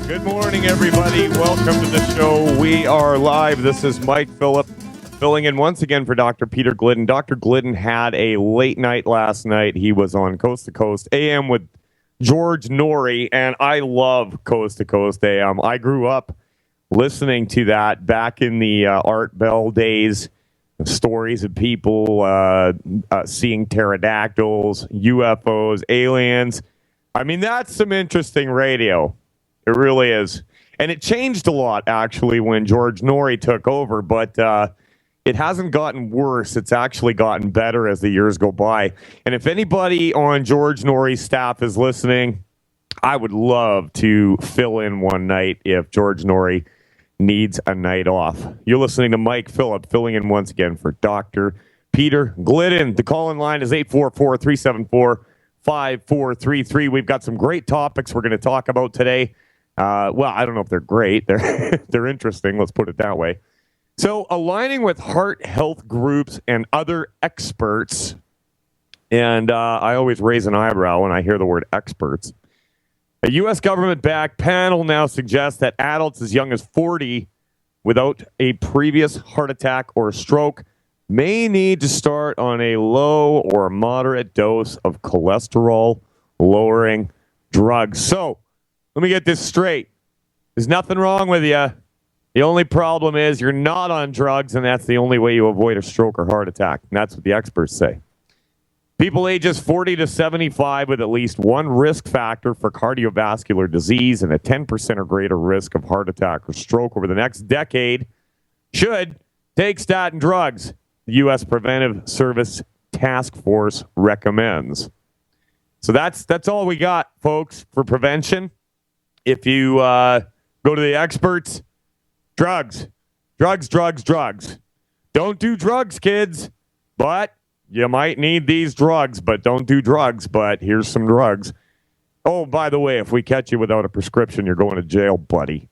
Good morning, everybody. Welcome to the show. We are live. This is Mike Phillip filling in once again for Dr. Peter Glidden. Dr. Glidden had a late night last night. He was on Coast to Coast AM with George Norrie, and I love Coast to Coast AM. I grew up listening to that back in the Art Bell days. Stories of people seeing pterodactyls, UFOs, aliens. I mean, that's some interesting radio. It really is. And it changed a lot, actually, when George Norrie took over, but it hasn't gotten worse. It's actually gotten better as the years go by. And if anybody on George Norrie's staff is listening, I would love to fill in one night if George Norrie needs a night off. You're listening to Mike Phillip, filling in once again for Dr. Peter Glidden. The call-in line is 844-374-5433. We've got some great topics we're going to talk about today. Well, I don't know if they're great. They're interesting. Let's put it that way. So aligning with heart health groups and other experts, and I always raise an eyebrow when I hear the word experts. A U.S. government-backed panel now suggests that adults as young as 40 without a previous heart attack or stroke may need to start on a low or moderate dose of cholesterol-lowering drugs. So, let me get this straight. There's nothing wrong with you. The only problem is you're not on drugs, and that's the only way you avoid a stroke or heart attack. And that's what the experts say. People ages 40 to 75 with at least one risk factor for cardiovascular disease and a 10% or greater risk of heart attack or stroke over the next decade should take statin drugs, the U.S. Preventive Service Task Force recommends. So that's all we got, folks, for prevention. If you go to the experts, drugs. Don't do drugs, kids. But you might need these drugs, but don't do drugs. But here's some drugs. Oh, by the way, if we catch you without a prescription, you're going to jail, buddy.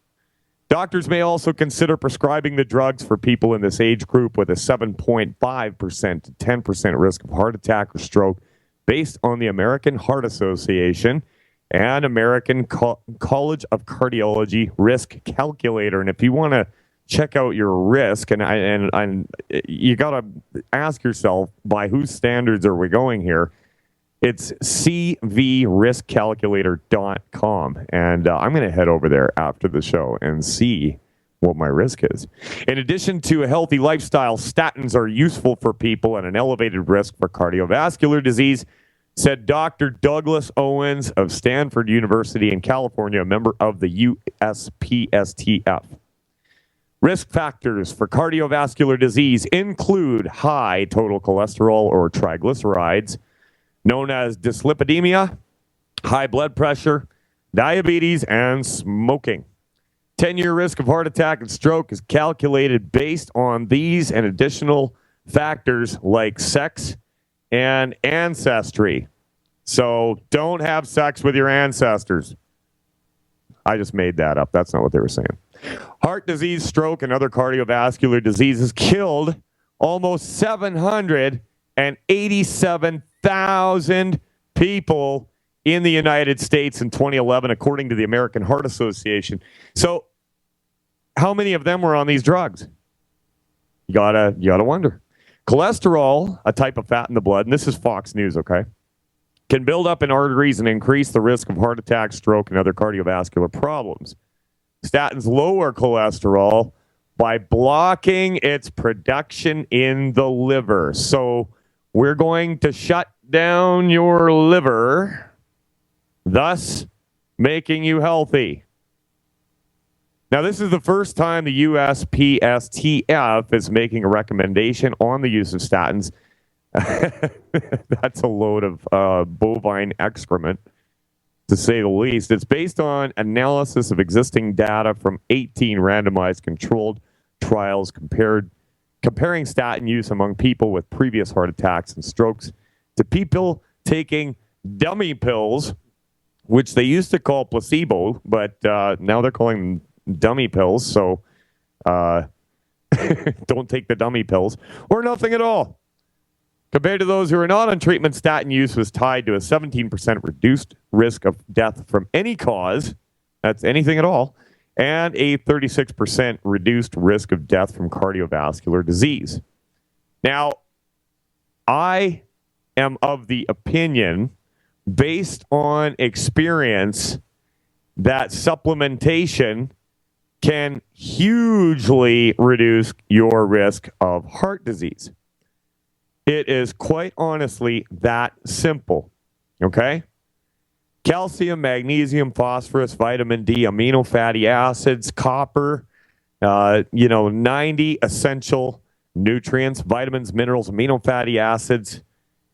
Doctors may also consider prescribing the drugs for people in this age group with a 7.5% to 10% risk of heart attack or stroke based on the American Heart Association and American College of Cardiology risk calculator. And if you want to check out your risk, and you got to ask yourself, by whose standards are we going here? It's cvriskcalculator.com. And I'm going to head over there after the show and see what my risk is. In addition to a healthy lifestyle, statins are useful for people at an elevated risk for cardiovascular disease, said Dr. Douglas Owens of Stanford University in California, a member of the USPSTF. Risk factors for cardiovascular disease include high total cholesterol or triglycerides, known as dyslipidemia, high blood pressure, diabetes, and smoking. 10-year risk of heart attack and stroke is calculated based on these and additional factors like sex and ancestry. So don't have sex with your ancestors. I just made that up. That's not what they were saying. Heart disease, stroke, and other cardiovascular diseases killed almost 787,000 people in the United States in 2011, according to the American Heart Association. So how many of them were on these drugs? You gotta wonder. Cholesterol, a type of fat in the blood, and this is Fox News, okay, can build up in arteries and increase the risk of heart attack, stroke, and other cardiovascular problems. Statins lower cholesterol by blocking its production in the liver. So we're going to shut down your liver, thus making you healthy. Now, this is the first time the USPSTF is making a recommendation on the use of statins. That's a load of bovine excrement, to say the least. It's based on analysis of existing data from 18 randomized controlled trials comparing statin use among people with previous heart attacks and strokes to people taking dummy pills, which they used to call placebo, but now they're calling them dummy pills. So don't take the dummy pills or nothing at all. Compared to those who are not on treatment, statin use was tied to a 17% reduced risk of death from any cause That's anything at all. And a 36% reduced risk of death from cardiovascular disease. Now, I am of the opinion, based on experience, that supplementation can hugely reduce your risk of heart disease. It is quite honestly that simple. Okay? Calcium, magnesium, phosphorus, vitamin D, amino fatty acids, copper, 90 essential nutrients, vitamins, minerals, amino fatty acids,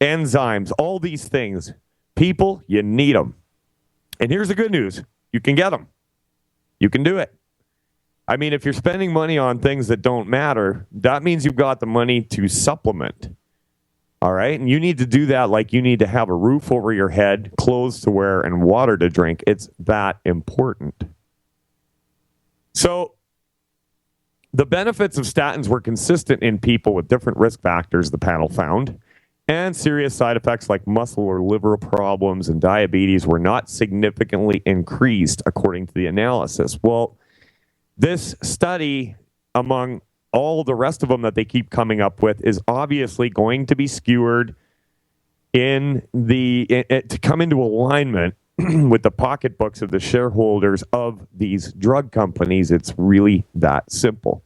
enzymes, all these things. People, you need them. And here's the good news. You can get them. You can do it. I mean, if you're spending money on things that don't matter, that means you've got the money to supplement. All right? And you need to do that like you need to have a roof over your head, clothes to wear, and water to drink. It's that important. So the benefits of statins were consistent in people with different risk factors, the panel found, and serious side effects like muscle or liver problems and diabetes were not significantly increased according to the analysis. Well, this study, among all the rest of them that they keep coming up with, is obviously going to be skewered to come into alignment with the pocketbooks of the shareholders of these drug companies. It's really that simple.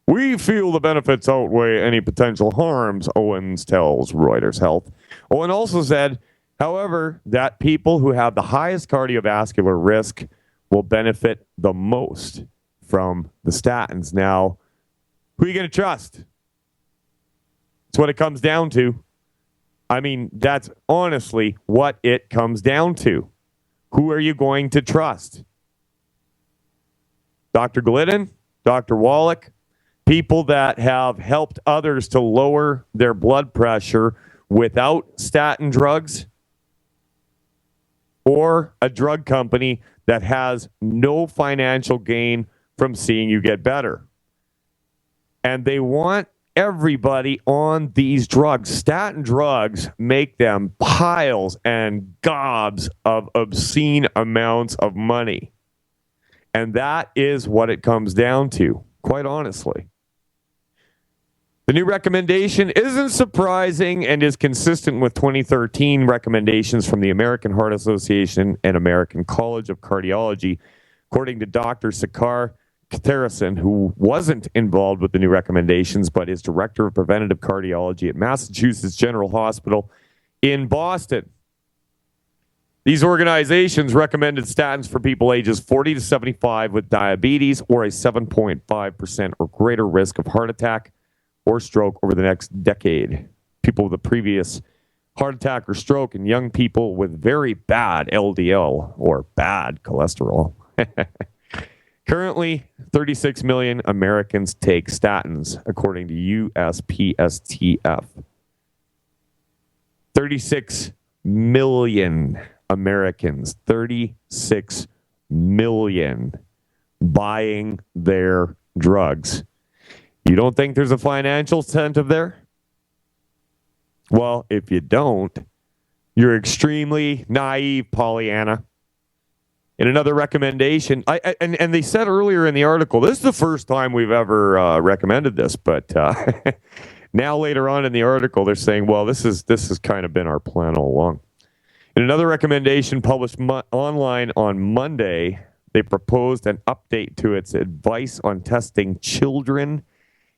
We feel the benefits outweigh any potential harms, Owens tells Reuters Health. Owen also said, however, that people who have the highest cardiovascular risk will benefit the most from the statins. Now, who are you going to trust? That's what it comes down to. I mean, that's honestly what it comes down to. Who are you going to trust? Dr. Glidden? Dr. Wallach? People that have helped others to lower their blood pressure without statin drugs? Or a drug company that has no financial gain from seeing you get better? And they want everybody on these drugs. Statin drugs make them piles and gobs of obscene amounts of money. And that is what it comes down to, quite honestly. The new recommendation isn't surprising and is consistent with 2013 recommendations from the American Heart Association and American College of Cardiology, according to Dr. Sakar Katharison, who wasn't involved with the new recommendations, but is director of preventative cardiology at Massachusetts General Hospital in Boston. These organizations recommended statins for people ages 40 to 75 with diabetes or a 7.5% or greater risk of heart attack or stroke over the next decade. People with a previous heart attack or stroke, and young people with very bad LDL or bad cholesterol. Currently, 36 million Americans take statins, according to USPSTF. 36 million Americans, 36 million buying their drugs. You don't think there's a financial incentive there? Well, if you don't, you're extremely naive, Pollyanna. In another recommendation, and they said earlier in the article, this is the first time we've ever recommended this, but now later on in the article, they're saying, well, this has kind of been our plan all along. In another recommendation published online on Monday, they proposed an update to its advice on testing children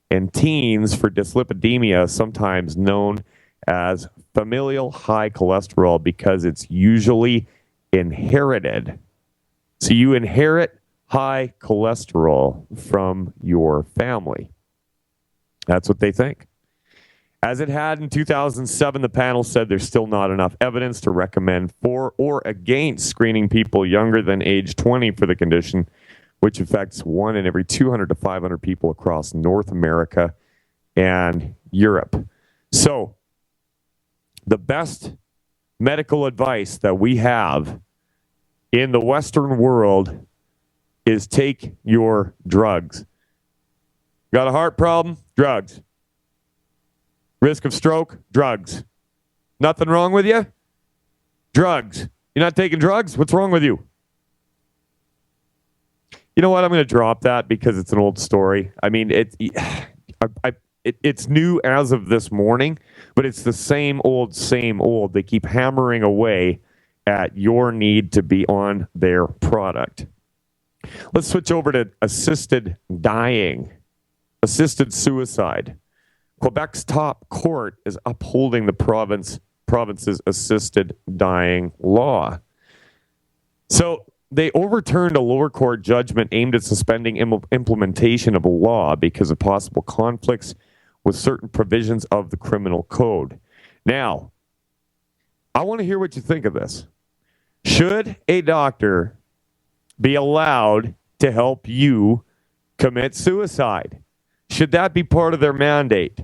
and teens for dyslipidemia, sometimes known as familial high cholesterol, because it's usually inherited. So you inherit high cholesterol from your family. That's what they think. As it had in 2007, the panel said there's still not enough evidence to recommend for or against screening people younger than age 20 for the condition, which affects 1 in every 200 to 500 people across North America and Europe. So, the best medical advice that we have in the Western world is take your drugs. Got a heart problem? Drugs. Risk of stroke? Drugs. Nothing wrong with you? Drugs. You're not taking drugs? What's wrong with you? You know what? I'm going to drop that because it's an old story. I mean, it's new as of this morning, but it's the same old, same old. They keep hammering away at your need to be on their product. Let's switch over to assisted dying, assisted suicide. Quebec's top court is upholding the province's assisted dying law. So they overturned a lower court judgment aimed at suspending implementation of a law because of possible conflicts with certain provisions of the criminal code. Now, I want to hear what you think of this. Should a doctor be allowed to help you commit suicide? Should that be part of their mandate?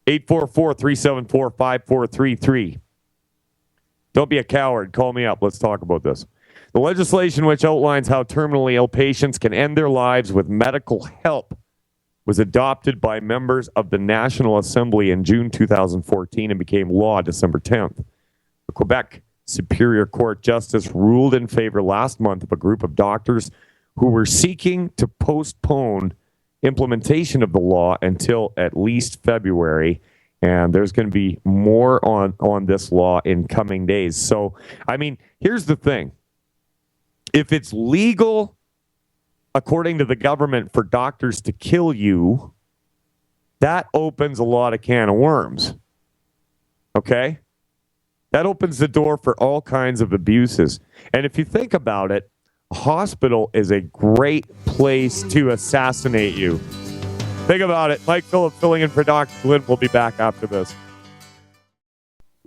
844-374-5433. Don't be a coward. Call me up. Let's talk about this. The legislation which outlines how terminally ill patients can end their lives with medical help was adopted by members of the National Assembly in June 2014 and became law December 10th. The Quebec Superior Court Justice ruled in favor last month of a group of doctors who were seeking to postpone implementation of the law until at least February. And there's going to be more on this law in coming days. So, I mean, here's the thing. If it's legal, according to the government, for doctors to kill you, that opens a lot of can of worms. Okay? That opens the door for all kinds of abuses. And if you think about it, a hospital is a great place to assassinate you. Think about it. Mike Phillip filling in for Dr. Glidden. We'll be back after this.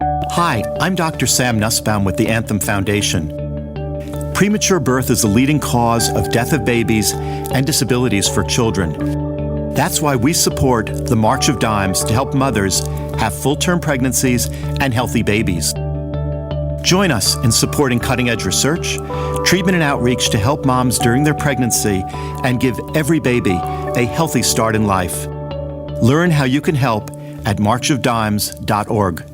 Hi, I'm Dr. Sam Nussbaum with the Anthem Foundation. Premature birth is the leading cause of death of babies and disabilities for children. That's why we support the March of Dimes to help mothers have full-term pregnancies and healthy babies. Join us in supporting cutting-edge research, treatment and outreach to help moms during their pregnancy and give every baby a healthy start in life. Learn how you can help at marchofdimes.org.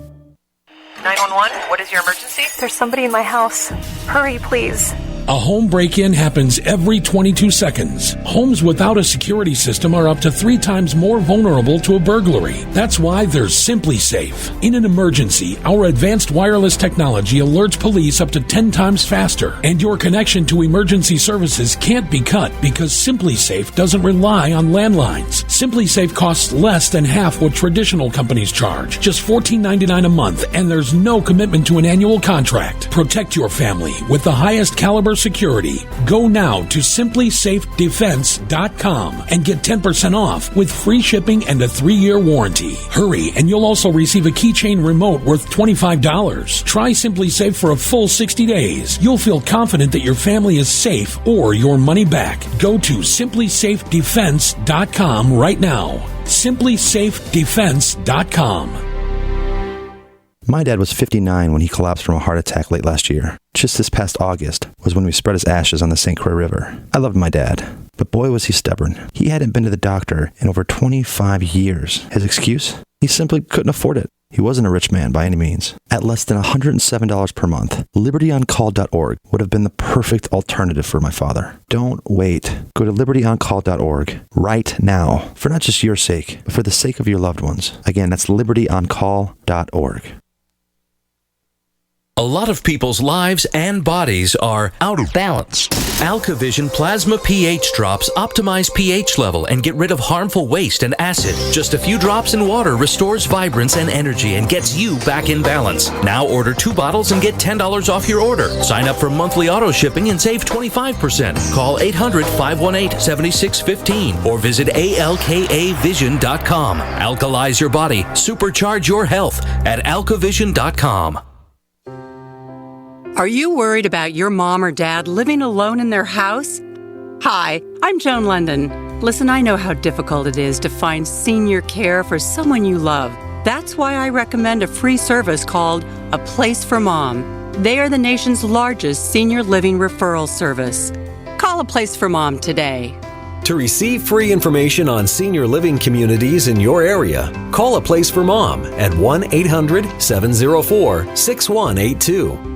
911, what is your emergency? There's somebody in my house. Hurry, please. A home break-in happens every 22 seconds. Homes without a security system are up to 3 times more vulnerable to a burglary. That's why there's Simply Safe. In an emergency, our advanced wireless technology alerts police up to 10 times faster, and your connection to emergency services can't be cut because Simply Safe doesn't rely on landlines. Simply Safe costs less than half what traditional companies charge, just $14.99 a month, and there's no commitment to an annual contract. Protect your family with the highest caliber security. Go now to simplysafedefense.com and get 10% off with free shipping and a 3-year warranty. Hurry, and you'll also receive a keychain remote worth $25. Try Simply Safe for a full 60 days. You'll feel confident that your family is safe or your money back. Go to simplysafedefense.com right now. simplysafedefense.com. My dad was 59 when he collapsed from a heart attack late last year. Just this past August was when we spread his ashes on the St. Croix River. I loved my dad, but boy was he stubborn. He hadn't been to the doctor in over 25 years. His excuse? He simply couldn't afford it. He wasn't a rich man by any means. At less than $107 per month, libertyoncall.org would have been the perfect alternative for my father. Don't wait. Go to libertyoncall.org right now for not just your sake, but for the sake of your loved ones. Again, that's libertyoncall.org. A lot of people's lives and bodies are out of balance. AlkaVision Plasma pH drops optimize pH level and get rid of harmful waste and acid. Just a few drops in water restores vibrance and energy and gets you back in balance. Now order 2 bottles and get $10 off your order. Sign up for monthly auto shipping and save 25%. Call 800-518-7615 or visit alkavision.com. Alkalize your body. Supercharge your health at alkavision.com. Are you worried about your mom or dad living alone in their house? Hi, I'm Joan London. Listen, I know how difficult it is to find senior care for someone you love. That's why I recommend a free service called A Place for Mom. They are the nation's largest senior living referral service. Call A Place for Mom today. To receive free information on senior living communities in your area, call A Place for Mom at 1-800-704-6182.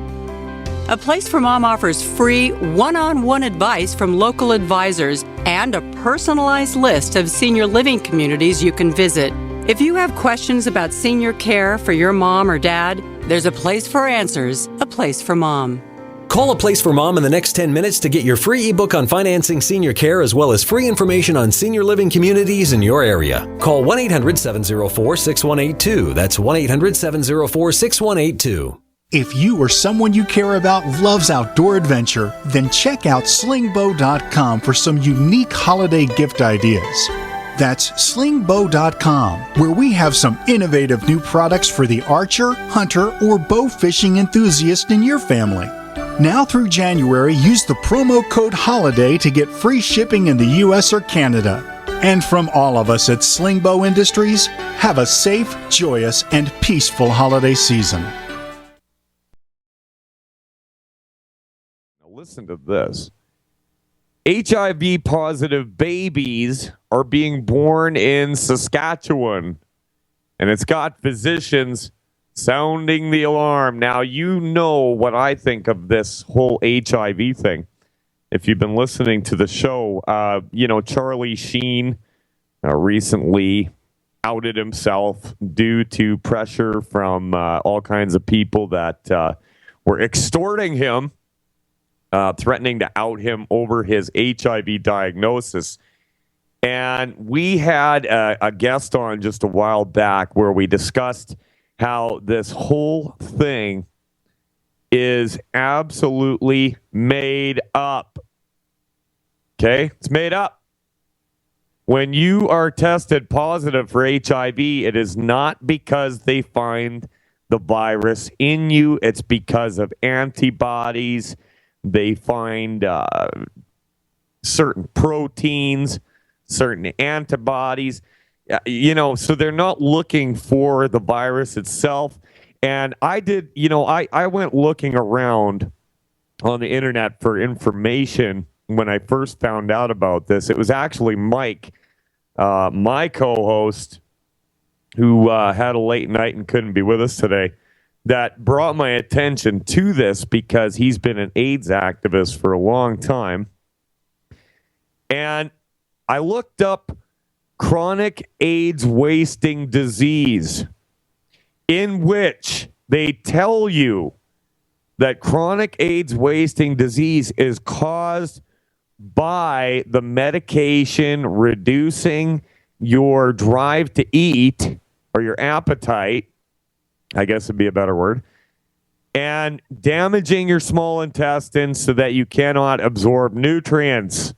A Place for Mom offers free one-on-one advice from local advisors and a personalized list of senior living communities you can visit. If you have questions about senior care for your mom or dad, there's a place for answers, a place for mom. Call A Place for Mom in the next 10 minutes to get your free ebook on financing senior care as well as free information on senior living communities in your area. Call 1-800-704-6182. That's 1-800-704-6182. If you or someone you care about loves outdoor adventure, then check out slingbow.com for some unique holiday gift ideas. That's slingbow.com, where we have some innovative new products for the archer, hunter, or bow fishing enthusiast in your family. Now through January, use the promo code HOLIDAY to get free shipping in the U.S. or Canada. And from all of us at Slingbow Industries, have a safe, joyous, and peaceful holiday season. Now listen to this. HIV positive babies are being born in Saskatchewan, and it's got physicians sounding the alarm. Now, you know what I think of this whole HIV thing. If you've been listening to the show, Charlie Sheen recently outed himself due to pressure from all kinds of people that were extorting him, threatening to out him over his HIV diagnosis. And we had a guest on just a while back where we discussed how this whole thing is absolutely made up. Okay? It's made up. When you are tested positive for HIV, it is not because they find the virus in you. It's because of antibodies. They find certain proteins, certain antibodies. So they're not looking for the virus itself. And I did, I went looking around on the internet for information when I first found out about this. It was actually Mike, my co-host, who had a late night and couldn't be with us today, that brought my attention to this because he's been an AIDS activist for a long time. And I looked up chronic AIDS wasting disease, in which they tell you that chronic AIDS wasting disease is caused by the medication reducing your drive to eat, or your appetite, I guess would be a better word, and damaging your small intestines so that you cannot absorb nutrients.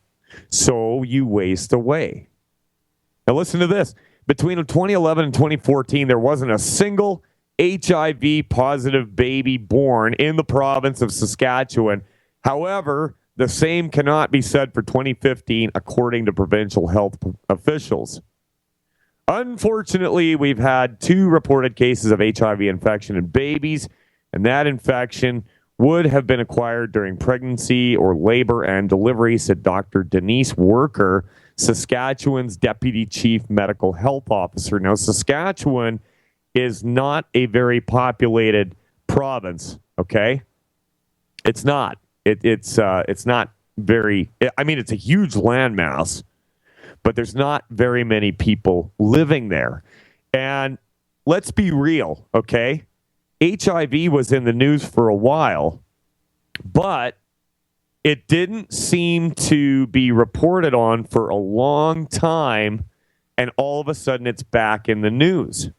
So you waste away. Now listen to this. Between 2011 and 2014, there wasn't a single HIV positive baby born in the province of Saskatchewan. However, the same cannot be said for 2015, according to provincial health officials. Unfortunately, we've had 2 reported cases of HIV infection in babies, and that infection would have been acquired during pregnancy or labor and delivery, said Dr. Denise Worker, Saskatchewan's Deputy Chief Medical Health Officer. Now, Saskatchewan is not a very populated province, okay? It's not. It's not very... I mean, it's a huge landmass, but there's not very many people living there. And let's be real, okay? HIV was in the news for a while, but it didn't seem to be reported on for a long time, and all of a sudden it's back in the news.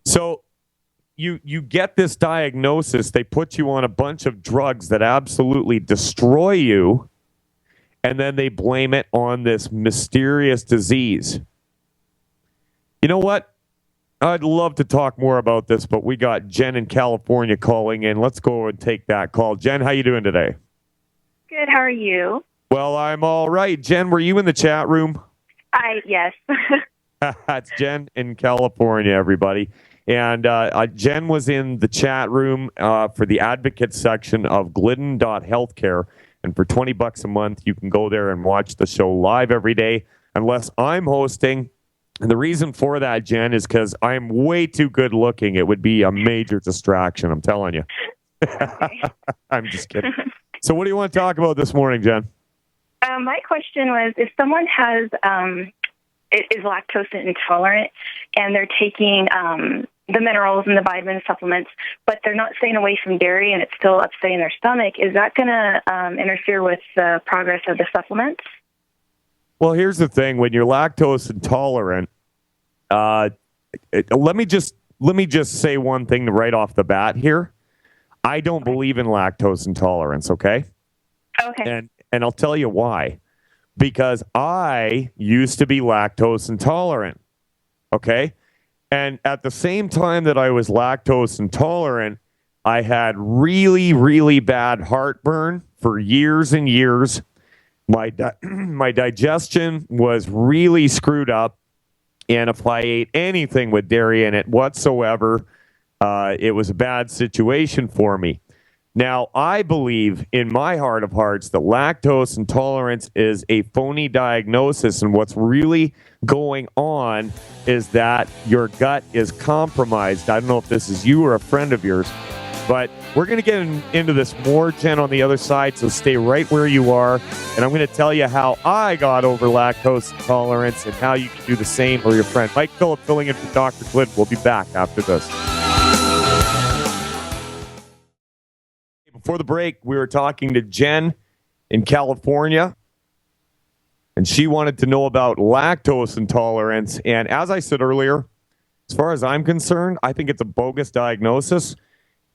So you get this diagnosis, they put you on a bunch of drugs that absolutely destroy you, and then they blame it on this mysterious disease. You know what? I'd love to talk more about this, but we got Jen in California calling in. Let's go and take that call. Jen, how you doing today? Good. How are you? Well, I'm all right. Jen, were you in the chat room? Yes. It's Jen in California, everybody. And Jen was in the chat room for the advocate section of Glidden.healthcare. And for $20 a month, you can go there and watch the show live every day, unless I'm hosting. And the reason for that, Jen, is because I'm way too good looking. It would be a major distraction, I'm telling you. I'm just kidding. So what do you want to talk about this morning, Jen? My question was, if someone is lactose intolerant and they're taking the minerals and the vitamin supplements, but they're not staying away from dairy and it's still upsetting their stomach, is that going to interfere with the progress of the supplements? Well, here's the thing. When you're lactose intolerant, let me just say one thing right off the bat here. I don't believe in lactose intolerance, okay? Okay. And I'll tell you why. Because I used to be lactose intolerant, okay? And at the same time that I was lactose intolerant, I had really, really bad heartburn for years and years. My digestion was really screwed up. And if I ate anything with dairy in it whatsoever, it was a bad situation for me. Now, I believe in my heart of hearts that lactose intolerance is a phony diagnosis, and what's really going on is that your gut is compromised. I don't know if this is you or a friend of yours, but we're going to get into this more, Jen, on the other side, so stay right where you are, and I'm going to tell you how I got over lactose intolerance and how you can do the same for your friend. Mike Phillip filling in for Dr. Glidden. We'll be back after this. Before the break, we were talking to Jen in California, and she wanted to know about lactose intolerance. And as I said earlier, as far as I'm concerned, I think it's a bogus diagnosis.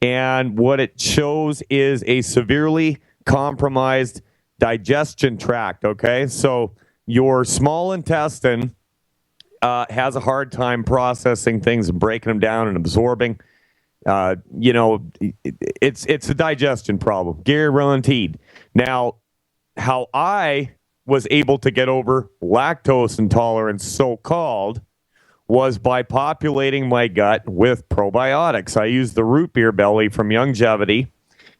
And what it shows is a severely compromised digestion tract, okay? So your small intestine has a hard time processing things and breaking them down and absorbing. It's a digestion problem, guaranteed. Now, how I was able to get over lactose intolerance, so-called, was by populating my gut with probiotics. I used the root beer belly from Youngevity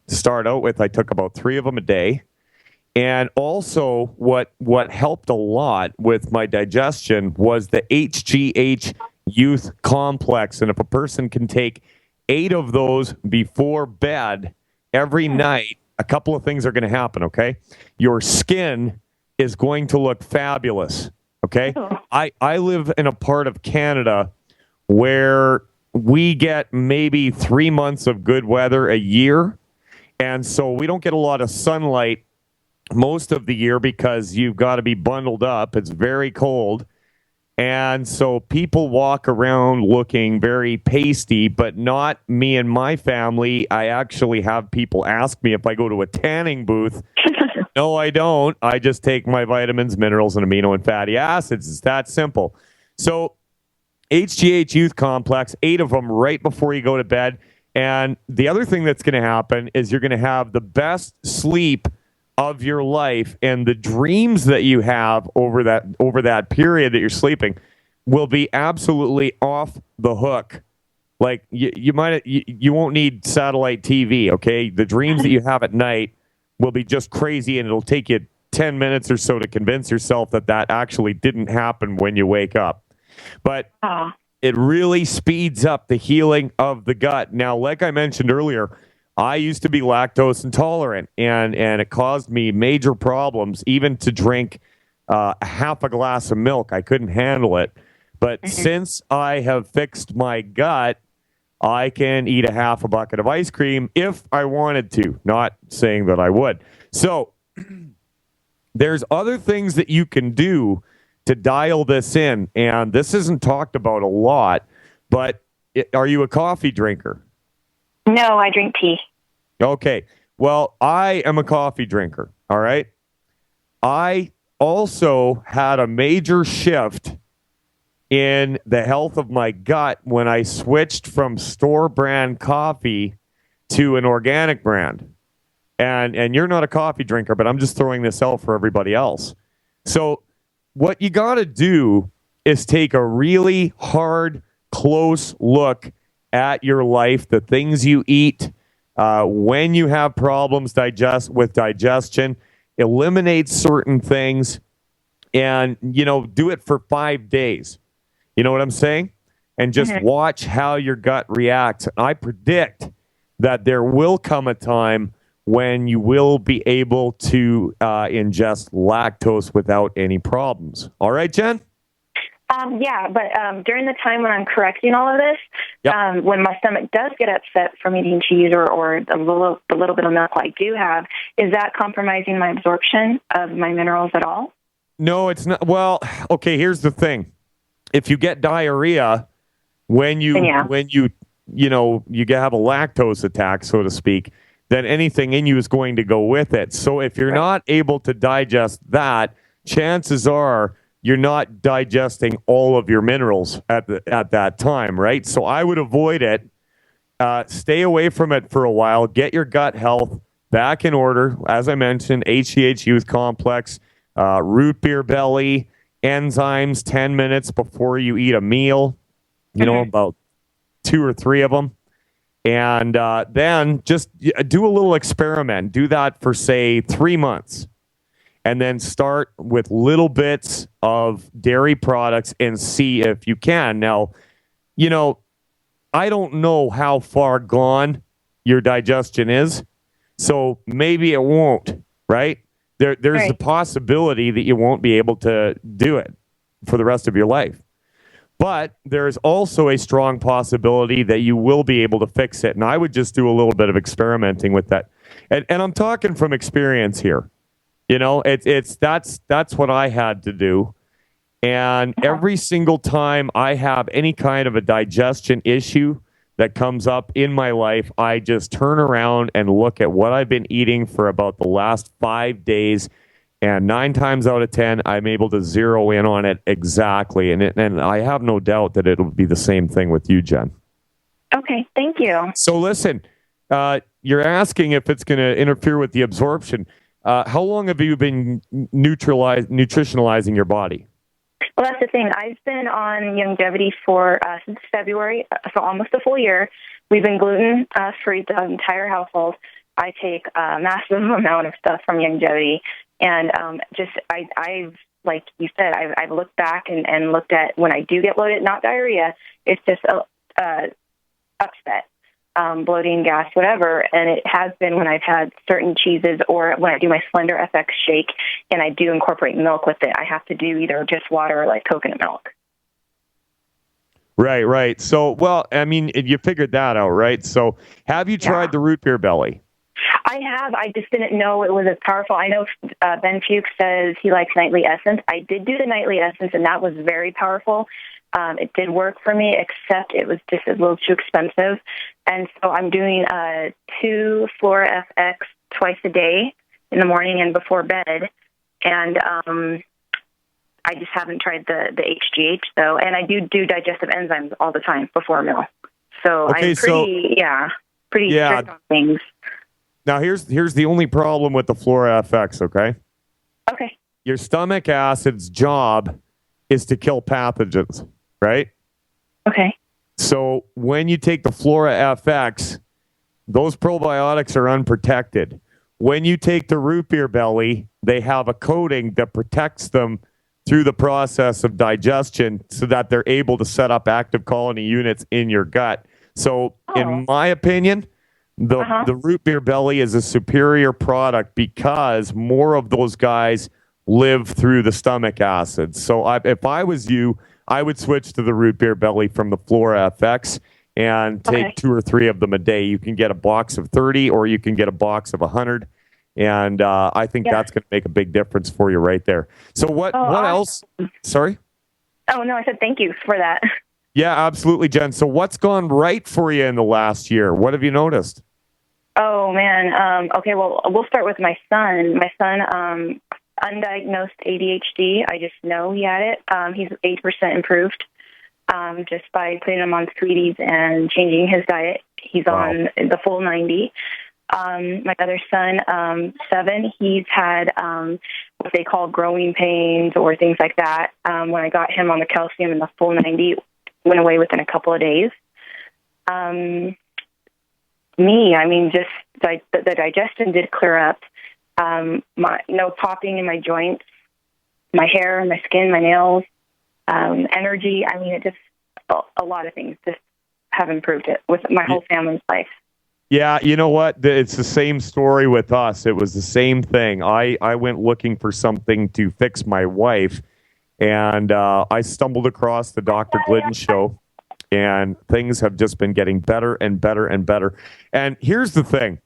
to start out with. I took about 3 of them a day. And also what helped a lot with my digestion was the HGH Youth Complex. And if a person can take 8 of those before bed every night, a couple of things are going to happen, okay? Your skin is going to look fabulous, okay? I live in a part of Canada where we get maybe 3 months of good weather a year, and so we don't get a lot of sunlight most of the year because you've got to be bundled up. It's very cold. And so people walk around looking very pasty, but not me and my family. I actually have people ask me if I go to a tanning booth. No, I don't. I just take my vitamins, minerals, and amino and fatty acids. It's that simple. So HGH Youth Complex, 8 of them right before you go to bed. And the other thing that's going to happen is you're going to have the best sleep of your life, and the dreams that you have over that period that you're sleeping will be absolutely off the hook. Like you won't need satellite TV, okay? The dreams that you have at night will be just crazy, and it'll take you 10 minutes or so to convince yourself that actually didn't happen when you wake up. But it really speeds up the healing of the gut. Now, like I mentioned earlier, I used to be lactose intolerant, and it caused me major problems, even to drink a half a glass of milk. I couldn't handle it. But since I have fixed my gut, I can eat a half a bucket of ice cream if I wanted to, not saying that I would. So there's other things that you can do to dial this in, and this isn't talked about a lot, but are you a coffee drinker? No, I drink tea. Okay. Well, I am a coffee drinker, all right? I also had a major shift in the health of my gut when I switched from store brand coffee to an organic brand. And you're not a coffee drinker, but I'm just throwing this out for everybody else. So what you got to do is take a really hard, close look at your life, the things you eat, when you have problems with digestion, eliminate certain things, and, do it for 5 days. You know what I'm saying? And just watch how your gut reacts. I predict that there will come a time when you will be able to ingest lactose without any problems. All right, Jen? Yeah, but during the time when I'm correcting all of this, when my stomach does get upset from eating cheese or the little bit of milk I do have, is that compromising my absorption of my minerals at all? No, it's not. Well, okay, here's the thing. If you get diarrhea when you have a lactose attack, so to speak, then anything in you is going to go with it. So if you're not able to digest that, chances are you're not digesting all of your minerals at that time, right? So I would avoid it. Stay away from it for a while. Get your gut health back in order. As I mentioned, HGH Youth Complex, root beer belly, enzymes 10 minutes before you eat a meal, about 2 or 3 of them. And then just do a little experiment. Do that for, say, 3 months. And then start with little bits of dairy products and see if you can. Now, I don't know how far gone your digestion is, so maybe it won't, right? There's a possibility that you won't be able to do it for the rest of your life. But there's also a strong possibility that you will be able to fix it. And I would just do a little bit of experimenting with that. And I'm talking from experience here. That's what I had to do. And every single time I have any kind of a digestion issue that comes up in my life, I just turn around and look at what I've been eating for about the last 5 days. And 9 times out of 10, I'm able to zero in on it exactly. And I have no doubt that it'll be the same thing with you, Jen. Okay, thank you. So listen, you're asking if it's going to interfere with the absorption. How long have you been nutritionalizing your body? Well, that's the thing. I've been on longevity for since February, so almost a full year. We've been gluten-free, the entire household. I take a massive amount of stuff from longevity. And I've like you said, I've looked back and looked at when I do get bloated, not diarrhea, it's just upset. Bloating, gas, whatever, and it has been when I've had certain cheeses or when I do my Slender FX shake and I do incorporate milk with it. I have to do either just water or like coconut milk. Right. So, well, I mean, you figured that out, right? So, have you tried the root beer belly? I have. I just didn't know it was as powerful. I know Ben Fuchs says he likes Nightly Essence. I did do the Nightly Essence, and that was very powerful. It did work for me, except it was just a little too expensive. And so I'm doing 2 Flora FX twice a day in the morning and before bed. And I just haven't tried the HGH, though. And I do digestive enzymes all the time before a meal. So I'm pretty strict on things. Now, here's the only problem with the Flora FX, okay? Okay. Your stomach acid's job is to kill pathogens, right? Okay. So when you take the Flora FX, those probiotics are unprotected. When you take the root beer belly, they have a coating that protects them through the process of digestion so that they're able to set up active colony units in your gut. So in my opinion, the root beer belly is a superior product because more of those guys live through the stomach acid. So if I was you, I would switch to the root beer belly from the Flora FX and take 2 or 3 of them a day. You can get a box of 30 or you can get a box of 100. And I think that's going to make a big difference for you right there. So what else? Sorry? Oh, no, I said thank you for that. Yeah, absolutely, Jen. So what's gone right for you in the last year? What have you noticed? Oh, man. Okay, well, we'll start with my son. My son, undiagnosed ADHD. I just know he had it. He's 8% improved just by putting him on sweeties and changing his diet. He's on the full 90. My other son, 7, he's had what they call growing pains or things like that. When I got him on the calcium and the full 90, went away within a couple of days. Just the digestion did clear up. No popping in my joints, my hair, my skin, my nails, energy. I mean, it just a lot of things just have improved it with my whole family's life. Yeah, you know what? It's the same story with us. It was the same thing. I went looking for something to fix my wife, and I stumbled across the Dr. Glidden show, and things have just been getting better and better and better. And here's the thing.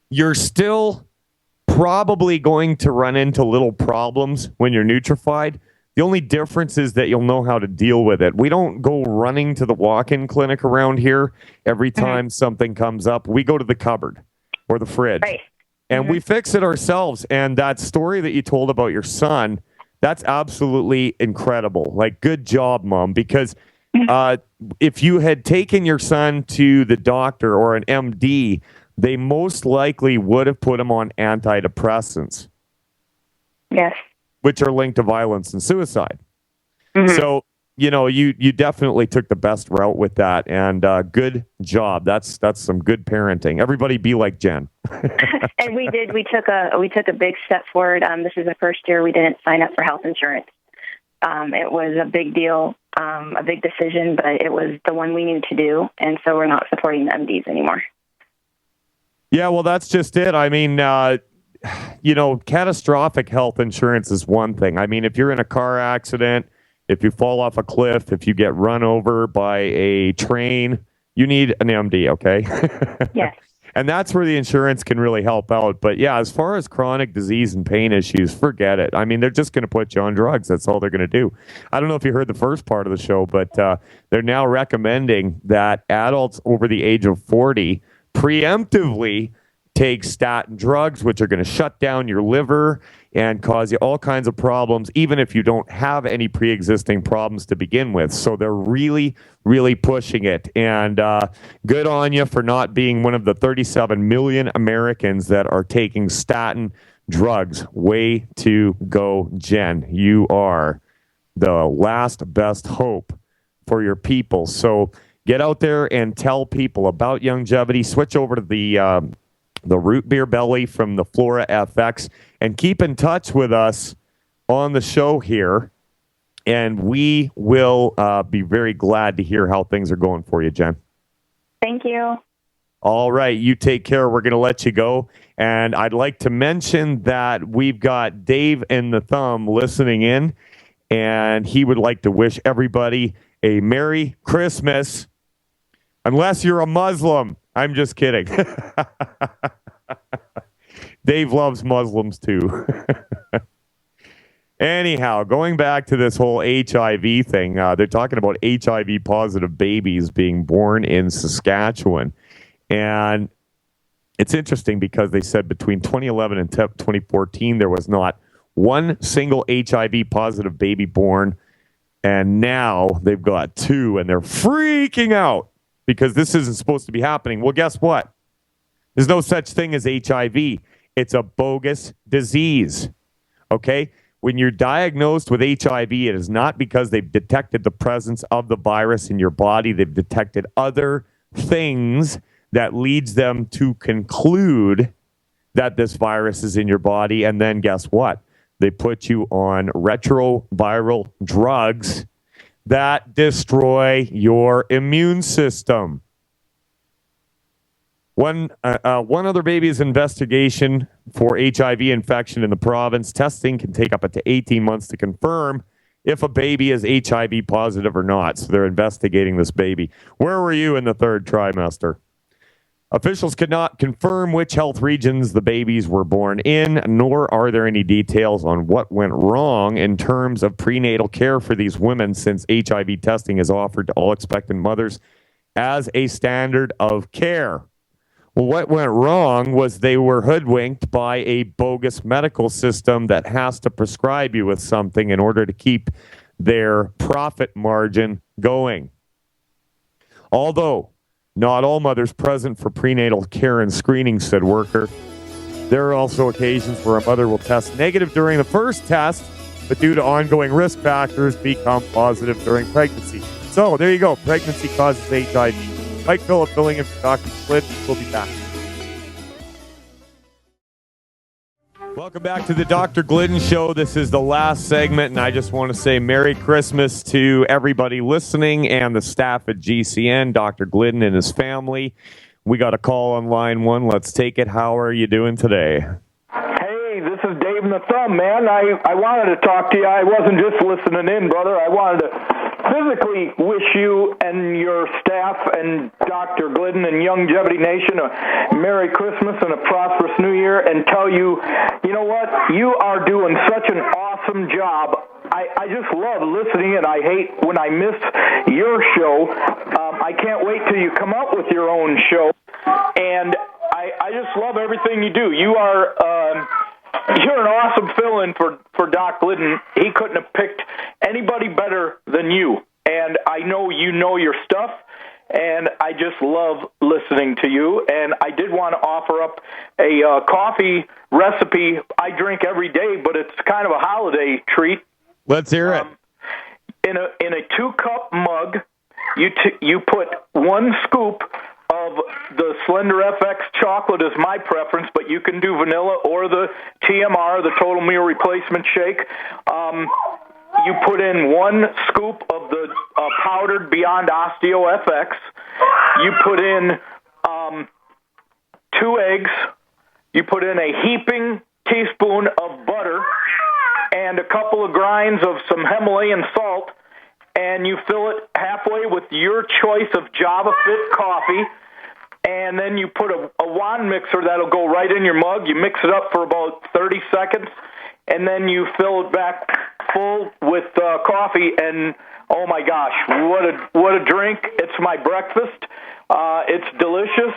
You're still probably going to run into little problems when you're nutrified. The only difference is that you'll know how to deal with it. We don't go running to the walk-in clinic around here every time something comes up. We go to the cupboard or the fridge, and we fix it ourselves. And that story that you told about your son, that's absolutely incredible. Like, good job, Mom, because if you had taken your son to the doctor or an MD, they most likely would have put him on antidepressants. Yes. Which are linked to violence and suicide. So, you definitely took the best route with that, and good job. That's some good parenting. Everybody be like Jen. And we did. We took a big step forward. This is the first year we didn't sign up for health insurance. It was a big deal, a big decision, but it was the one we needed to do, and so we're not supporting the MDs anymore. Yeah, well, that's just it. I mean, catastrophic health insurance is one thing. I mean, if you're in a car accident, if you fall off a cliff, if you get run over by a train, you need an MD, okay? Yes. And that's where the insurance can really help out. But yeah, as far as chronic disease and pain issues, forget it. I mean, they're just going to put you on drugs. That's all they're going to do. I don't know if you heard the first part of the show, but they're now recommending that adults over the age of 40 preemptively take statin drugs, which are going to shut down your liver and cause you all kinds of problems, even if you don't have any pre-existing problems to begin with. So they're really, really pushing it. And good on you for not being one of the 37 million Americans that are taking statin drugs. Way to go, Jen. You are the last best hope for your people. So get out there and tell people about longevity. Switch over to the root beer belly from the Flora FX, and keep in touch with us on the show here, and we will be very glad to hear how things are going for you, Jen. Thank you. All right, you take care. We're going to let you go, and I'd like to mention that we've got Dave and the Thumb listening in, and he would like to wish everybody a Merry Christmas, unless you're a Muslim. I'm just kidding. Dave loves Muslims too. Anyhow, going back to this whole HIV thing, they're talking about HIV positive babies being born in Saskatchewan. And it's interesting because they said between 2011 and 2014, there was not one single HIV positive baby born. And now they've got two, and they're freaking out because this isn't supposed to be happening. Well, guess what? There's no such thing as HIV. It's a bogus disease, okay? When you're diagnosed with HIV, it is not because they've detected the presence of the virus in your body. They've detected other things that leads them to conclude that this virus is in your body. And then guess what? They put you on retroviral drugs that destroy your immune system. One other baby's investigation for HIV infection in the province. Testing can take up to 18 months to confirm if a baby is HIV positive or not. So they're investigating this baby. Where were you in the third trimester? Officials could not confirm which health regions the babies were born in, nor are there any details on what went wrong in terms of prenatal care for these women, since HIV testing is offered to all expectant mothers as a standard of care. Well, what went wrong was they were hoodwinked by a bogus medical system that has to prescribe you with something in order to keep their profit margin going. Although not all mothers present for prenatal care and screening, said worker, there are also occasions where a mother will test negative during the first test, but due to ongoing risk factors, become positive during pregnancy. So there you go. Pregnancy causes HIV. Mike Phillip filling in for Dr. Glidden. We'll be back. Welcome back to the Dr. Glidden Show. This is the last segment, and I just want to say Merry Christmas to everybody listening and the staff at GCN, Dr. Glidden and his family. We got a call on line 1. Let's take it. How are you doing today? Hey, this is Dave in the Thumb, man. I wanted to talk to you. I wasn't just listening in, brother. I wanted to physically wish you and your staff and Dr. Glidden and Longevity Nation a Merry Christmas and a prosperous New Year, and tell you, you know what? You are doing such an awesome job. I just love listening, and I hate when I miss your show. I can't wait till you come up with your own show, and I just love everything you do. You are you're an awesome fill-in for Doc Glidden. He couldn't have picked anybody better than you, and I know you know your stuff, and I just love listening to you. And I did want to offer up a coffee recipe I drink every day, but it's kind of a holiday treat. Let's hear it. In a 2-cup mug, you put 1 scoop of the Slender FX chocolate is my preference, but you can do vanilla or the TMR, the Total Meal Replacement Shake. You put in 1 scoop of the powdered Beyond Osteo FX. You put in 2 eggs. You put in a heaping teaspoon of butter and a couple of grinds of some Himalayan salt, and you fill it halfway with your choice of Java Fit coffee, and then you put a wand mixer that'll go right in your mug. You mix it up for about 30 seconds, and then you fill it back full with coffee, and oh my gosh, what a drink. It's my breakfast. It's delicious.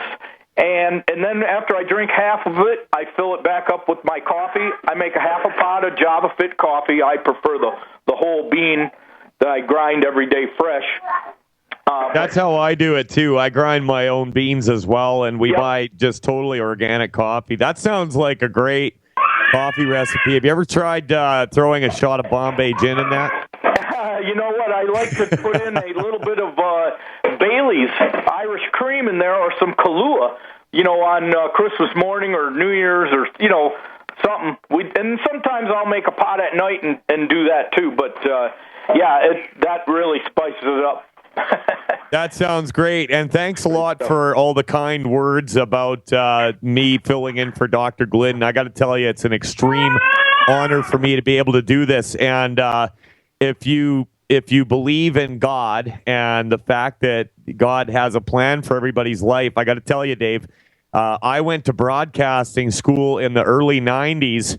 And then after I drink half of it, I fill it back up with my coffee. I make a half a pot of Java Fit coffee. I prefer the whole bean that I grind every day fresh. That's how I do it, too. I grind my own beans as well, and we buy just totally organic coffee. That sounds like a great coffee recipe. Have you ever tried throwing a shot of Bombay gin in that? You know what? I like to put in a little bit of Bailey's Irish cream in there, or some Kahlua, on Christmas morning or New Year's, or, something. And sometimes I'll make a pot at night and do that, too. But, that really spices it up. That sounds great, and thanks a lot for all the kind words about me filling in for Dr. Glidden. I got to tell you, it's an extreme honor for me to be able to do this. And if you believe in God and the fact that God has a plan for everybody's life, I got to tell you, Dave, I went to broadcasting school in the early 90s,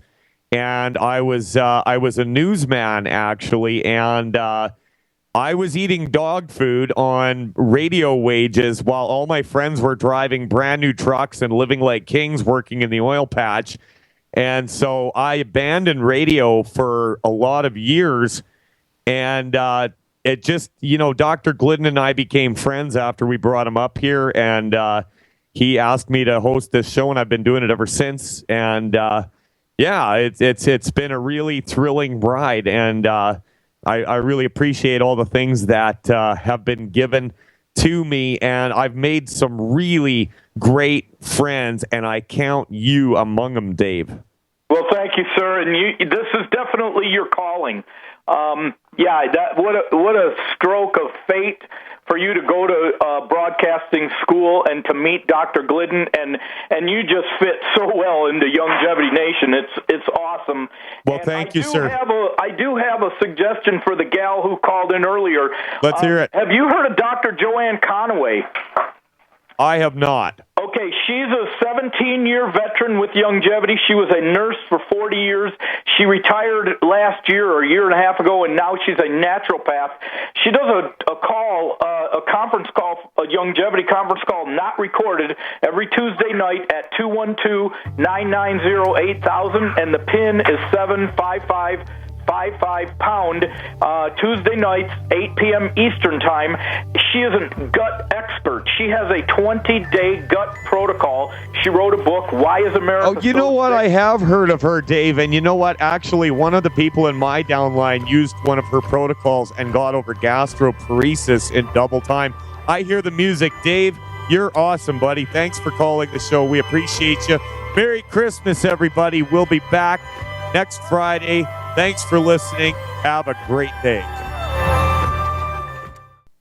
and I was a newsman, actually, and I was eating dog food on radio wages while all my friends were driving brand new trucks and living like kings working in the oil patch. And so I abandoned radio for a lot of years. And it just, Dr. Glidden and I became friends after we brought him up here. And he asked me to host this show, and I've been doing it ever since. And it's been a really thrilling ride. And I really appreciate all the things that have been given to me, and I've made some really great friends, and I count you among them, Dave. Well, thank you, sir, and this is definitely your calling. What a stroke of fate for you to go to broadcasting school and to meet Dr. Glidden, and you just fit so well into Longevity Nation. It's awesome. Well, thank you, sir. I do have a suggestion for the gal who called in earlier. Let's hear it. Have you heard of Dr. Joanne Conaway? I have not. Okay, she's a 17-year veteran with Longevity. She was a nurse for 40 years. She retired last year or a year and a half ago, and now she's a naturopath. She does a conference call, a Longevity conference call, not recorded, every Tuesday night at 212-990-8000, and the PIN is 755. 55-pound, Tuesday nights, 8 p.m. Eastern Time. She is a gut expert. She has a 20-day gut protocol. She wrote a book, Why is America Oh, you So know what? Sick? I have heard of her, Dave, and you know what? Actually, one of the people in my downline used one of her protocols and got over gastroparesis in double time. I hear the music. Dave, you're awesome, buddy. Thanks for calling the show. We appreciate you. Merry Christmas, everybody. We'll be back next Friday. Thanks for listening. Have a great day.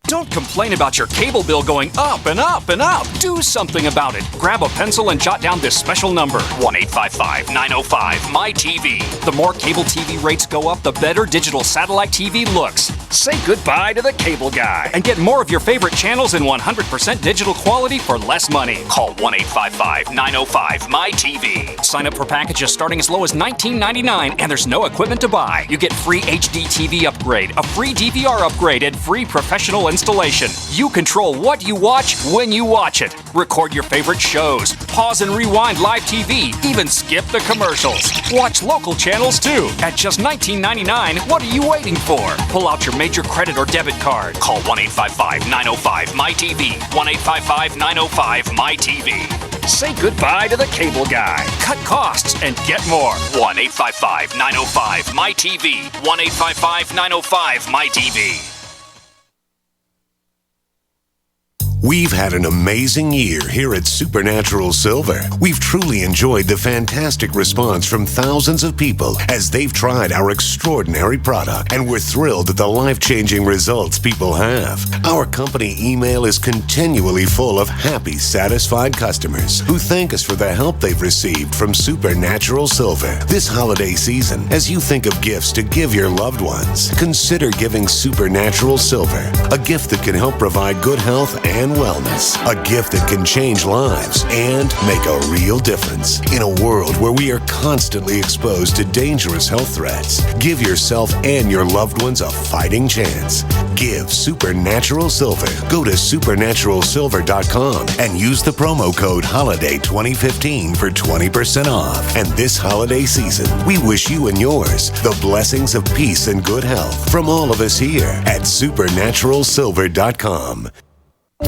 Don't complain about your cable bill going up and up and up. Do something about it. Grab a pencil and jot down this special number, 1-855-905-MY-TV. The more cable TV rates go up, the better digital satellite TV looks. Say goodbye to the cable guy and get more of your favorite channels in 100% digital quality for less money. Call 1-855-905-MY-TV. Sign up for packages starting as low as $19.99, and there's no equipment to buy. You get free HD TV upgrade, a free DVR upgrade, and free professional installation. You control what you watch when you watch it. Record your favorite shows, pause and rewind live TV, even skip the commercials. Watch local channels too. At just $19.99, what are you waiting for? Pull out your major credit or debit card. Call 1-855-905-MY-TV. 1-855-905-MY-TV. Say goodbye to the cable guy. Cut costs and get more. 1-855-905-MY-TV. 1-855-905-MY-TV. We've had an amazing year here at Supernatural Silver. We've truly enjoyed the fantastic response from thousands of people as they've tried our extraordinary product, and we're thrilled at the life-changing results people have. Our company email is continually full of happy, satisfied customers who thank us for the help they've received from Supernatural Silver. This holiday season, as you think of gifts to give your loved ones, consider giving Supernatural Silver, a gift that can help provide good health and wellness, a gift that can change lives and make a real difference. In a world where we are constantly exposed to dangerous health threats, give yourself and your loved ones a fighting chance. Give Supernatural Silver. Go to supernaturalsilver.com and use the promo code HOLIDAY2015 for 20% off. And this holiday season, we wish you and yours the blessings of peace and good health from all of us here at supernaturalsilver.com.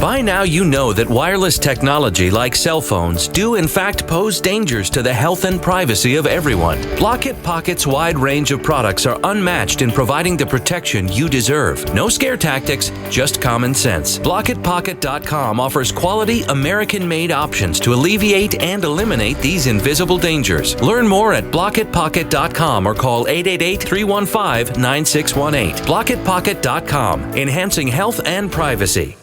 By now you know that wireless technology like cell phones do in fact pose dangers to the health and privacy of everyone. Block-It Pocket's wide range of products are unmatched in providing the protection you deserve. No scare tactics, just common sense. BlockItPocket.com offers quality American-made options to alleviate and eliminate these invisible dangers. Learn more at BlockItPocket.com or call 888-315-9618. BlockItPocket.com, enhancing health and privacy.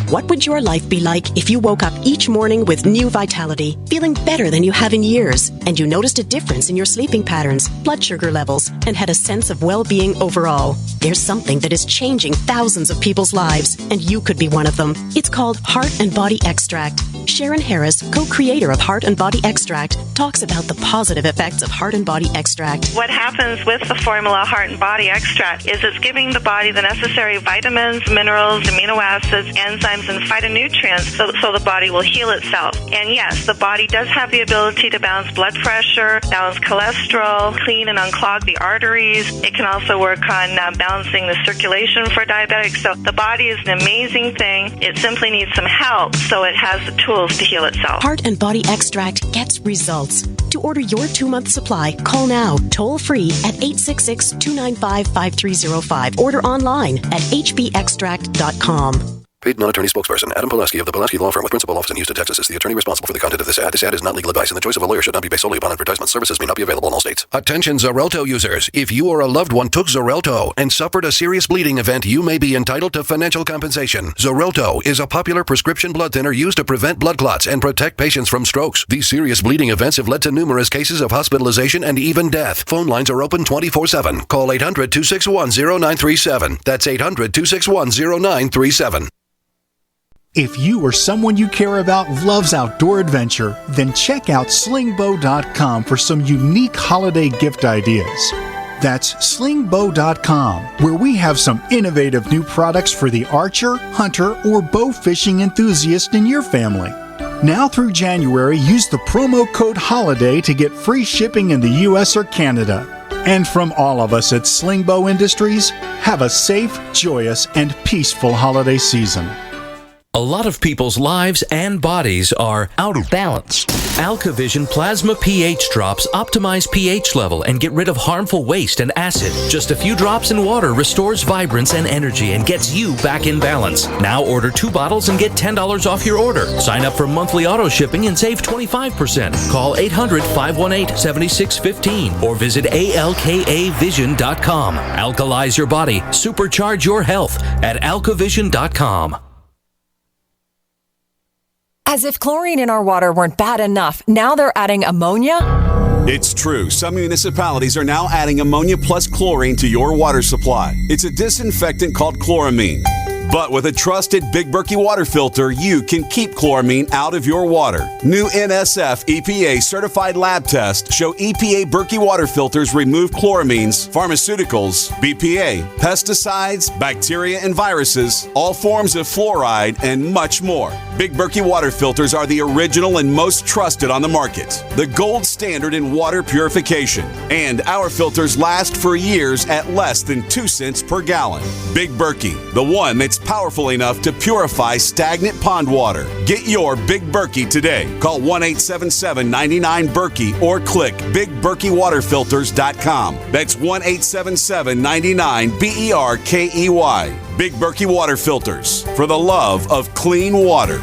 What would your life be like if you woke up each morning with new vitality, feeling better than you have in years, and you noticed a difference in your sleeping patterns, blood sugar levels, and had a sense of well-being overall? There's something that is changing thousands of people's lives, and you could be one of them. It's called Heart and Body Extract. Sharon Harris, co-creator of Heart and Body Extract, talks about the positive effects of Heart and Body Extract. What happens with the formula Heart and Body Extract is it's giving the body the necessary vitamins, minerals, amino acids, enzymes, and phytonutrients so the body will heal itself. And yes, the body does have the ability to balance blood pressure, balance cholesterol, clean and unclog the arteries. It can also work on balancing the circulation for diabetics. So the body is an amazing thing. It simply needs some help so it has the tools to heal itself. Heart and Body Extract gets results. To order your 2-month supply, call now, toll free at 866-295-5305. Order online at hbextract.com. Paid non-attorney spokesperson Adam Pulaski of the Pulaski Law Firm with principal office in Houston, Texas is the attorney responsible for the content of this ad. This ad is not legal advice, and the choice of a lawyer should not be based solely upon advertisement. Services may not be available in all states. Attention Xarelto users. If you or a loved one took Xarelto and suffered a serious bleeding event, you may be entitled to financial compensation. Xarelto is a popular prescription blood thinner used to prevent blood clots and protect patients from strokes. These serious bleeding events have led to numerous cases of hospitalization and even death. Phone lines are open 24/7. Call 800-261-0937. That's 800-261-0937. If you or someone you care about loves outdoor adventure, then check out slingbow.com for some unique holiday gift ideas. That's slingbow.com, where we have some innovative new products for the archer, hunter, or bow fishing enthusiast in your family. Now through January, use the promo code HOLIDAY to get free shipping in the U.S. or Canada. And from all of us at Slingbow Industries, have a safe, joyous, and peaceful holiday season. A lot of people's lives and bodies are out of balance. AlkaVision Plasma pH drops optimize pH level and get rid of harmful waste and acid. Just a few drops in water restores vibrance and energy and gets you back in balance. Now order 2 bottles and get $10 off your order. Sign up for monthly auto shipping and save 25%. Call 800-518-7615 or visit alkavision.com. Alkalize your body. Supercharge your health at alkavision.com. As if chlorine in our water weren't bad enough, now they're adding ammonia? It's true. Some municipalities are now adding ammonia plus chlorine to your water supply. It's a disinfectant called chloramine. But with a trusted Big Berkey water filter, you can keep chloramine out of your water. New NSF EPA certified lab tests show EPA Berkey water filters remove chloramines, pharmaceuticals, BPA, pesticides, bacteria and viruses, all forms of fluoride, and much more. Big Berkey water filters are the original and most trusted on the market. The gold standard in water purification. And our filters last for years at less than 2 cents per gallon. Big Berkey, the one that's powerful enough to purify stagnant pond water. Get your Big Berkey today. Call 1-877-99-BERKEY or click BigBerkeyWaterFilters.com. That's 1-877-99-BERKEY. Big Berkey Water Filters, for the love of clean water.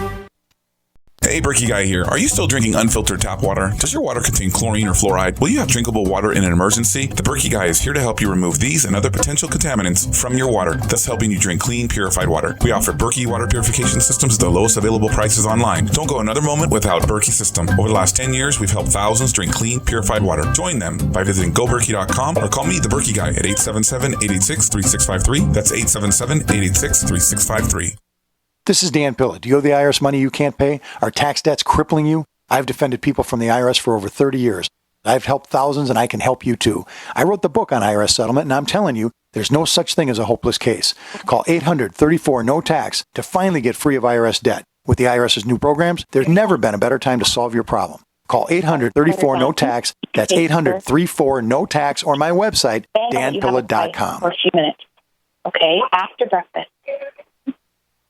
Hey, Berkey Guy here. Are you still drinking unfiltered tap water? Does your water contain chlorine or fluoride? Will you have drinkable water in an emergency? The Berkey Guy is here to help you remove these and other potential contaminants from your water, thus helping you drink clean, purified water. We offer Berkey water purification systems at the lowest available prices online. Don't go another moment without Berkey system. Over the last 10 years, we've helped thousands drink clean, purified water. Join them by visiting GoBerkey.com or call me, the Berkey Guy, at 877-886-3653. That's 877-886-3653. This is Dan Pilla. Do you owe the IRS money you can't pay? Are tax debts crippling you? I've defended people from the IRS for over 30 years. I've helped thousands, and I can help you too. I wrote the book on IRS settlement, and I'm telling you, there's no such thing as a hopeless case. Call 800-34-NO-TAX to finally get free of IRS debt. With the IRS's new programs, there's never been a better time to solve your problem. Call 800-34-NO-TAX. That's 800-34-NO-TAX, or my website, danpilla.com. For a few minutes. Okay, after breakfast.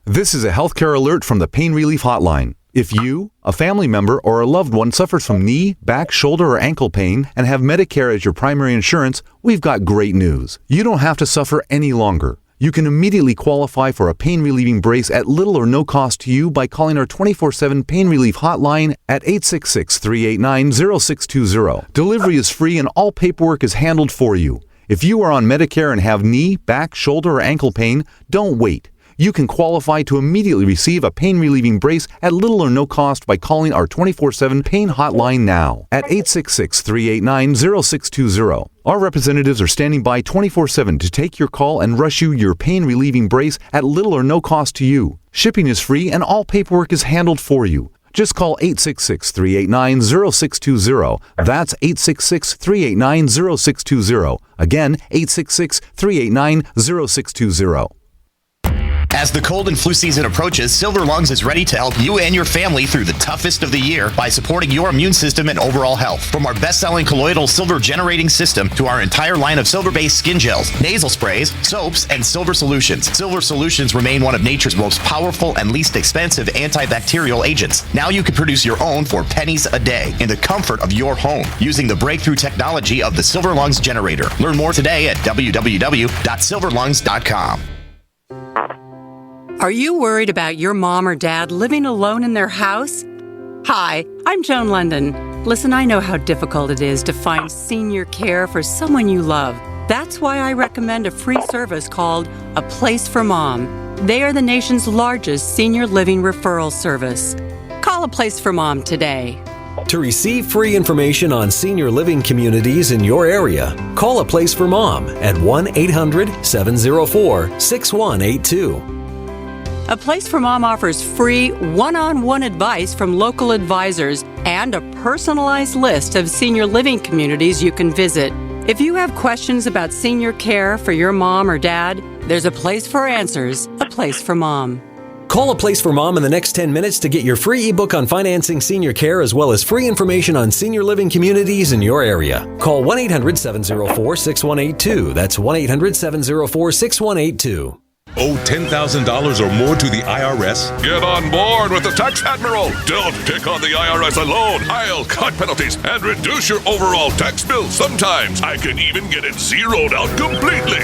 This is a healthcare alert from the Pain Relief Hotline. If you, a family member, or a loved one suffers from knee, back, shoulder, or ankle pain and have Medicare as your primary insurance, we've got great news. You don't have to suffer any longer. You can immediately qualify for a pain-relieving brace at little or no cost to you by calling our 24/7 Pain Relief Hotline at 866-389-0620. Delivery is free and all paperwork is handled for you. If you are on Medicare and have knee, back, shoulder, or ankle pain, don't wait. You can qualify to immediately receive a pain-relieving brace at little or no cost by calling our 24/7 Pain Hotline now at 866-389-0620. Our representatives are standing by 24/7 to take your call and rush you your pain-relieving brace at little or no cost to you. Shipping is free and all paperwork is handled for you. Just call 866-389-0620. That's 866-389-0620. Again, 866-389-0620. As the cold and flu season approaches, Silver Lungs is ready to help you and your family through the toughest of the year by supporting your immune system and overall health. From our best-selling colloidal silver generating system to our entire line of silver-based skin gels, nasal sprays, soaps, and silver solutions. Silver solutions remain one of nature's most powerful and least expensive antibacterial agents. Now you can produce your own for pennies a day in the comfort of your home using the breakthrough technology of the Silver Lungs generator. Learn more today at www.silverlungs.com. Are you worried about your mom or dad living alone in their house? Hi, I'm Joan London. Listen, I know how difficult it is to find senior care for someone you love. That's why I recommend a free service called A Place for Mom. They are the nation's largest senior living referral service. Call A Place for Mom today. To receive free information on senior living communities in your area, call A Place for Mom at 1-800-704-6182. A Place for Mom offers free one-on-one advice from local advisors and a personalized list of senior living communities you can visit. If you have questions about senior care for your mom or dad, there's a place for answers, A Place for Mom. Call A Place for Mom in the next 10 minutes to get your free ebook on financing senior care as well as free information on senior living communities in your area. Call 1-800-704-6182. That's 1-800-704-6182. Owe $10,000 or more to the IRS? Get on board with the Tax Admiral. Don't pick on the IRS alone. I'll cut penalties and reduce your overall tax bill. Sometimes I can even get it zeroed out completely.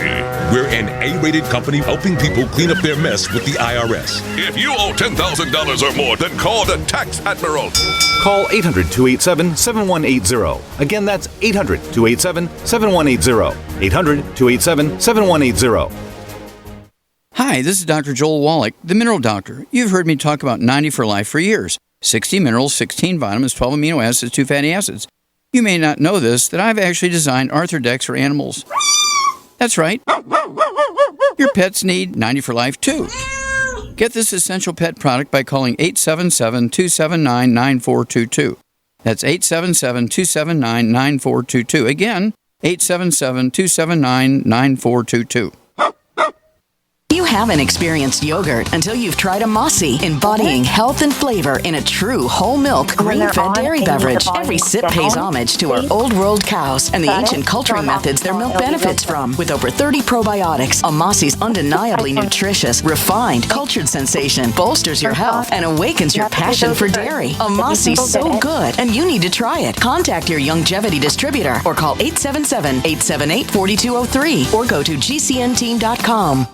We're an A-rated company helping people clean up their mess with the IRS. If you owe $10,000 or more, then call the Tax Admiral. Call 800-287-7180. Again, that's 800-287-7180. 800-287-7180. Hi, this is Dr. Joel Wallach, the Mineral Doctor. You've heard me talk about 90 for Life for years. 60 minerals, 16 vitamins, 12 amino acids, 2 fatty acids. You may not know this, that I've actually designed Arthrodex for animals. That's right. Your pets need 90 for Life too. Get this essential pet product by calling 877-279-9422. That's 877-279-9422. Again, 877-279-9422. You haven't experienced yogurt until you've tried a Mossy, embodying health and flavor in a true whole milk, grain-fed dairy beverage. Every sip pays homage to our old world cows and the ancient culturing methods their milk benefits from. With over 30 probiotics, a Mossy's undeniably nutritious, refined, cultured sensation bolsters your health and awakens your passion for dairy. A Mossy's so good, and you need to try it. Contact your Youngevity distributor or call 877-878-4203 or go to gcnteam.com.